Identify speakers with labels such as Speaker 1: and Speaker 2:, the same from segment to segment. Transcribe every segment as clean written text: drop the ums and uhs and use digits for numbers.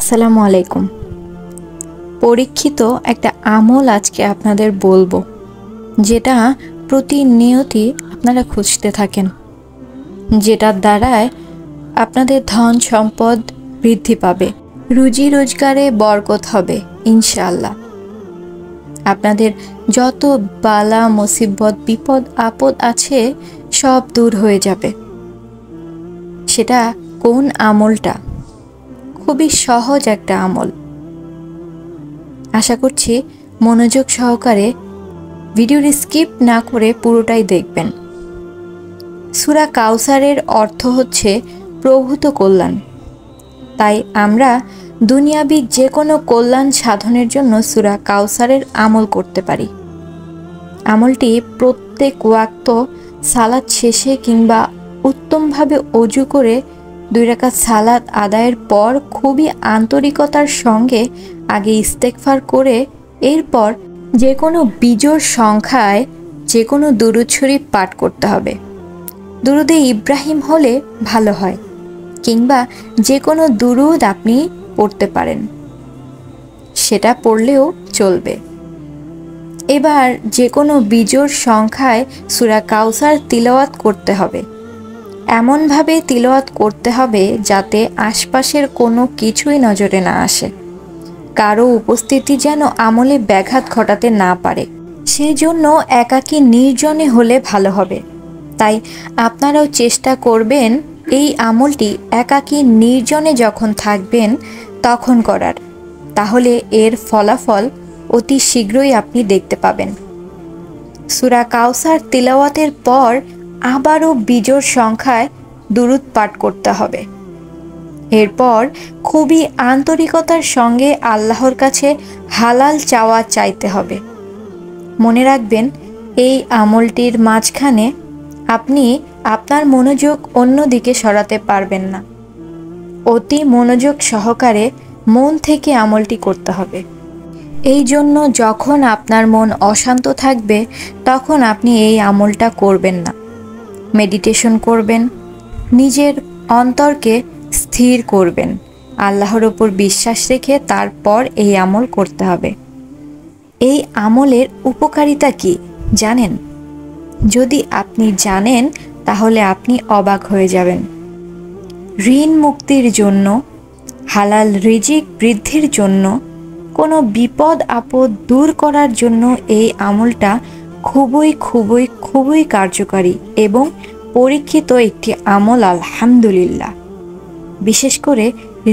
Speaker 1: আসসালামু আলাইকুম। পরীক্ষিত একটা আমল আজকে আপনাদের বলবো, যেটা প্রতিনিয়তই আপনারা খুঁজতে থাকেন, যেটার দ্বারায় আপনাদের ধন সম্পদ বৃদ্ধি পাবে, রুজি রোজগারে বরকত হবে ইনশাআল্লাহ। আপনাদের যত বালা মুসিবত বিপদ আপদ আছে সব দূর হয়ে যাবে। সেটা কোন আমলটা? খুবই সহজ একটা আমল। আশা করছি মনোযোগ সহকারে ভিডিওটি স্কিপ না করে পুরোটাই দেখবেন। সূরা কাউসারের অর্থ হচ্ছে প্রভূত কল্যাণ। তাই আমরা দুনিয়াবি যে কোনো কল্যাণ সাধনের জন্য সূরা কাউসারের আমল করতে পারি। আমলটি প্রত্যেক ওয়াক্ত সালাত শেষে কিংবা উত্তমভাবে অজু করে 2 রাকাত সালাত আদায়ের পর খুবই আন্তরিকতার সঙ্গে আগে ইস্তেগফার করে এরপর যে কোনো বিজোড় সংখ্যায় যে কোনো দুরূদ শরীফ পাঠ করতে হবে। দুরূদে ইব্রাহিম হলে ভালো হয়, কিংবা যে কোনো দুরূদ আপনি পড়তে পারেন, সেটা পড়লেও চলবে। এবার যে কোনো বিজোড় সংখ্যায় সূরা কাউসার তিলাওয়াত করতে হবে। এমনভাবে তিলাওয়াত করতে হবে যাতে আশপাশের কোনো কিছুই নজরে না আসে, কারো উপস্থিতি যেন আমলে ব্যাঘাত ঘটাতে না পারে। সেই জন্য একাকী নির্জনে হলে ভালো হবে। তাই আপনারাও চেষ্টা করবেন এই আমলটি একাকী নির্জনে যখন থাকবেন তখন করার, তাহলে এর ফলাফল অতি শীঘ্রই আপনি দেখতে পাবেন। সূরা কাউসার তিলাওয়াতের পর আবারও বিজোড় সংখ্যায় দুরূদ পাঠ করতে হবে। এরপর খুবই আন্তরিকতার সঙ্গে আল্লাহর কাছে হালাল চাওয়া চাইতে হবে। মনে রাখবেন, এই আমলটির মাঝখানে আপনি আপনার মনোযোগ অন্যদিকে সরাতে পারবেন না। অতি মনোযোগ সহকারে মন থেকে আমলটি করতে হবে। এই জন্য যখন আপনার মন অশান্ত থাকবে তখন আপনি এই আমলটা করবেন না। মেডিটেশন করবেন, নিজের অন্তরকে স্থির করবেন, আল্লাহর ওপর বিশ্বাস রেখে তারপর এই আমল করতে হবে। এই আমলের উপকারিতা কি জানেন? যদি আপনি জানেন তাহলে আপনি অবাক হয়ে যাবেন। ঋণ মুক্তির জন্য, হালাল রিজিক বৃদ্ধির জন্য, কোনো বিপদ আপদ দূর করার জন্য এই আমলটা খুবই খুবই খুবই কার্যকারী এবং পরীক্ষিত একটি আমল আলহামদুলিল্লাহ। বিশেষ করে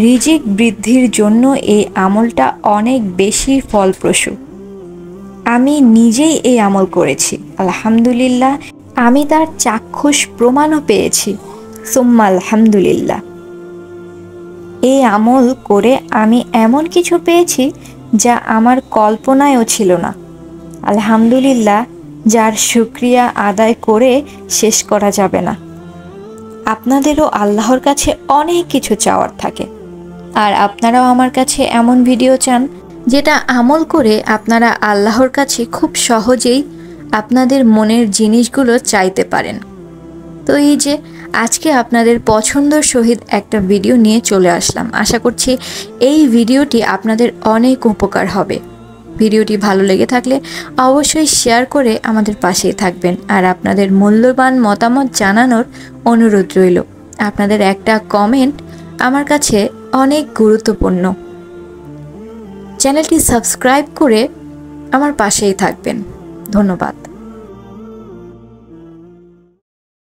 Speaker 1: রিজিক বৃদ্ধির জন্য এই আমলটা অনেক বেশি ফলপ্রসূ। আমি নিজেই এই আমল করেছি, আলহামদুলিল্লাহ। আমি তার চাক্ষুষ প্রমাণও পেয়েছি, সুম্মা আলহামদুলিল্লাহ। এই আমল করে আমি এমন কিছু পেয়েছি যা আমার কল্পনায়ও ছিল না, আলহামদুলিল্লাহ, যার শুকরিয়া আদায় করে শেষ করা যাবে না। আপনাদেরও আল্লাহর কাছে অনেক কিছু চাওয়ার থাকে, আর আপনারাও আমার কাছে এমন ভিডিও চান যেটা আমল করে আপনারা আল্লাহর কাছে খুব সহজেই আপনাদের মনের জিনিসগুলো চাইতে পারেন। তো এই যে আজকে আপনাদের পছন্দের সহিত একটা ভিডিও নিয়ে চলে আসলাম। আশা করছি এই ভিডিওটি আপনাদের অনেক উপকার হবে। ভিডিওটি ভালো লেগে থাকলে অবশ্যই শেয়ার করে আমাদের পাশেই থাকবেন, আর আপনাদের মূল্যবান মতামত জানানোর অনুরোধ রইল। আপনাদের একটা কমেন্ট আমার কাছে অনেক গুরুত্বপূর্ণ। চ্যানেলটি সাবস্ক্রাইব করে আমার পাশেই থাকবেন। ধন্যবাদ।